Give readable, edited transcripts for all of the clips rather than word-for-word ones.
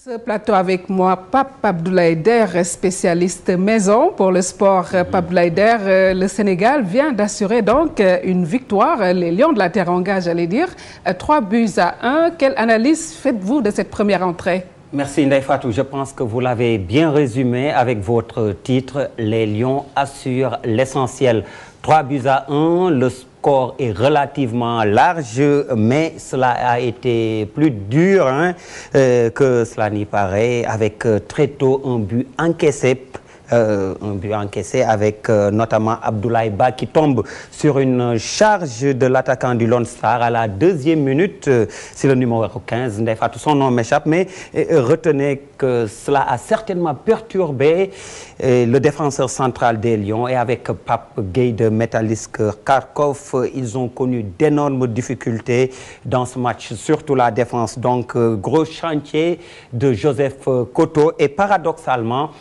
Ce plateau avec moi, Pape Abdoulaye Der, spécialiste maison pour le sport. Pape Abdoulaye Der, le Sénégal vient d'assurer donc une victoire. Les Lions de la Teranga, j'allais dire, 3-1. Quelle analyse faites-vous de cette première entrée? Merci Ndeye Fatou. Je pense que vous l'avez bien résumé avec votre titre. Les Lions assurent l'essentiel. 3-1. Le score est relativement large, mais cela a été plus dur que cela n'y paraît, avec très tôt un but encaissé. Avec notamment Abdoulaye Ba qui tombe sur une charge de l'attaquant du Lone Star à la 2e minute. C'est le numéro 15, Ndeye Fatou, son nom m'échappe, mais retenez que cela a certainement perturbé le défenseur central des Lions. Et avec Pape Gueye de Metalist Kharkov, ils ont connu d'énormes difficultés dans ce match, surtout la défense. Donc, gros chantier de Joseph Koto. Et paradoxalement,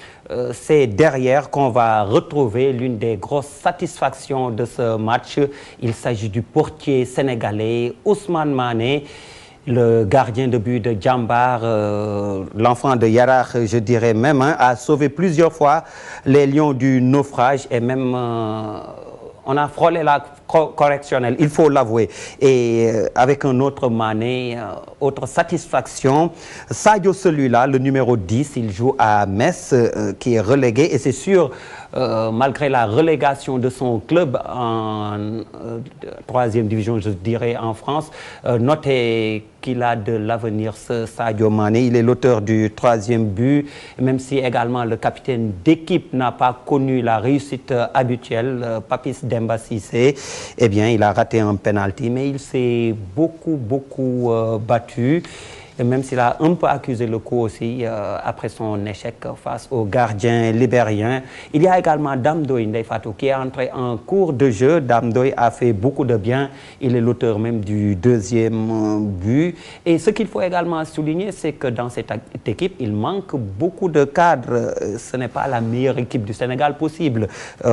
c'est derrière qu'on va retrouver l'une des grosses satisfactions de ce match. Il s'agit du portier sénégalais Ousmane Mané, le gardien de but de Djambar, l'enfant de Yarakh, je dirais même, a sauvé plusieurs fois les Lions du naufrage et même on a frôlé la correctionnelle, il faut l'avouer. Et avec un autre Mané, autre satisfaction, Sadio celui-là, le numéro 10, il joue à Metz, qui est relégué. Et c'est sûr, malgré la relégation de son club en 3e division, je dirais, en France, notez qu'il a de l'avenir, ce Sadio Mané. Il est l'auteur du 3e but, même si également le capitaine d'équipe n'a pas connu la réussite habituelle, Papis Demba Cissé. Eh bien, il a raté un penalty, mais il s'est beaucoup battu. Et même s'il a un peu accusé le coup aussi après son échec face au gardien libérien. Il y a également Dame Doye, Ndeye Fatou, qui est entré en cours de jeu. Dame Doye a fait beaucoup de bien. Il est l'auteur même du 2e but. Et ce qu'il faut également souligner, c'est que dans cette équipe, il manque beaucoup de cadres. Ce n'est pas la meilleure équipe du Sénégal possible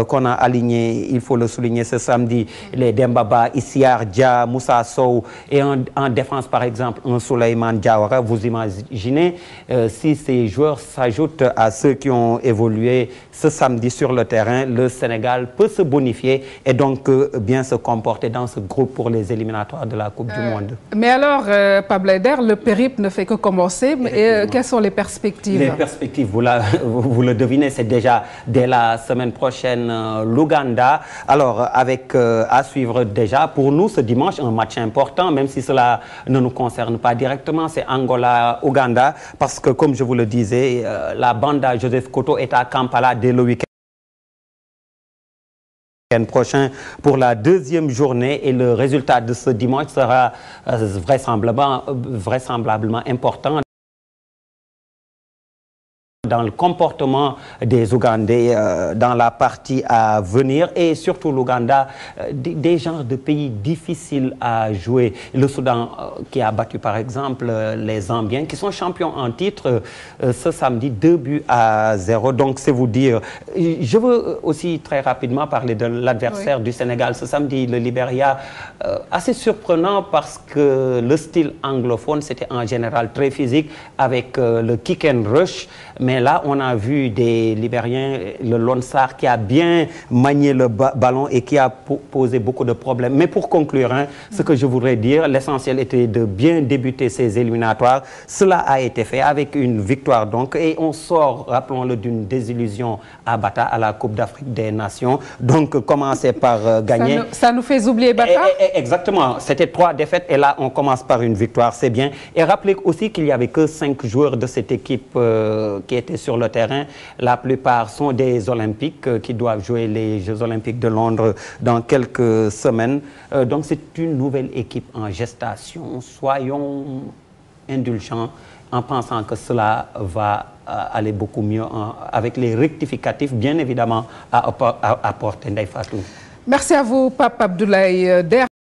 qu'on a alignée, il faut le souligner, ce samedi. Les Dembaba, Issiar Dia, Moussa Sow et en défense, par exemple, un Souleymane Dia. Vous imaginez si ces joueurs s'ajoutent à ceux qui ont évolué ce samedi sur le terrain, le Sénégal peut se bonifier et donc bien se comporter dans ce groupe pour les éliminatoires de la Coupe du Monde. Mais alors, Pape Abdoulaye Der, le périple ne fait que commencer. Et quelles sont les perspectives? Les perspectives, vous le devinez, c'est déjà dès la semaine prochaine l'Ouganda. Alors, avec à suivre déjà pour nous ce dimanche un match important, même si cela ne nous concerne pas directement, c'est Angola-Ouganda, parce que comme je vous le disais, la bande à Joseph Koto est à Kampala dès le week-end prochain pour la 2e journée, et le résultat de ce dimanche sera vraisemblablement important dans le comportement des Ougandais dans la partie à venir, et surtout l'Ouganda, des genres de pays difficiles à jouer. Le Soudan qui a battu par exemple les Zambiens qui sont champions en titre ce samedi, 2-0. Donc c'est vous dire. Je veux aussi très rapidement parler de l'adversaire du Sénégal ce samedi, le Libéria. Assez surprenant parce que le style anglophone, c'était en général très physique avec le kick and rush. Mais là, on a vu des Libériens, le Lone Star, qui a bien manié le ballon et qui a posé beaucoup de problèmes. Mais pour conclure, ce que je voudrais dire, l'essentiel était de bien débuter ces éliminatoires. Cela a été fait avec une victoire donc. Et on sort, rappelons-le, d'une désillusion à Bata à la Coupe d'Afrique des Nations. Donc, commencer par gagner. Ça nous fait oublier Bata? Exactement. C'était 3 défaites et là, on commence par une victoire. C'est bien. Et rappelez aussi qu'il n'y avait que 5 joueurs de cette équipe qui étaient sur le terrain. La plupart sont des Olympiques qui doivent jouer les Jeux Olympiques de Londres dans quelques semaines. Donc c'est une nouvelle équipe en gestation. Soyons indulgents en pensant que cela va aller beaucoup mieux avec les rectificatifs, bien évidemment, à apporter. Ndeye Fatou. Merci à vous, Pape Abdoulaye Der.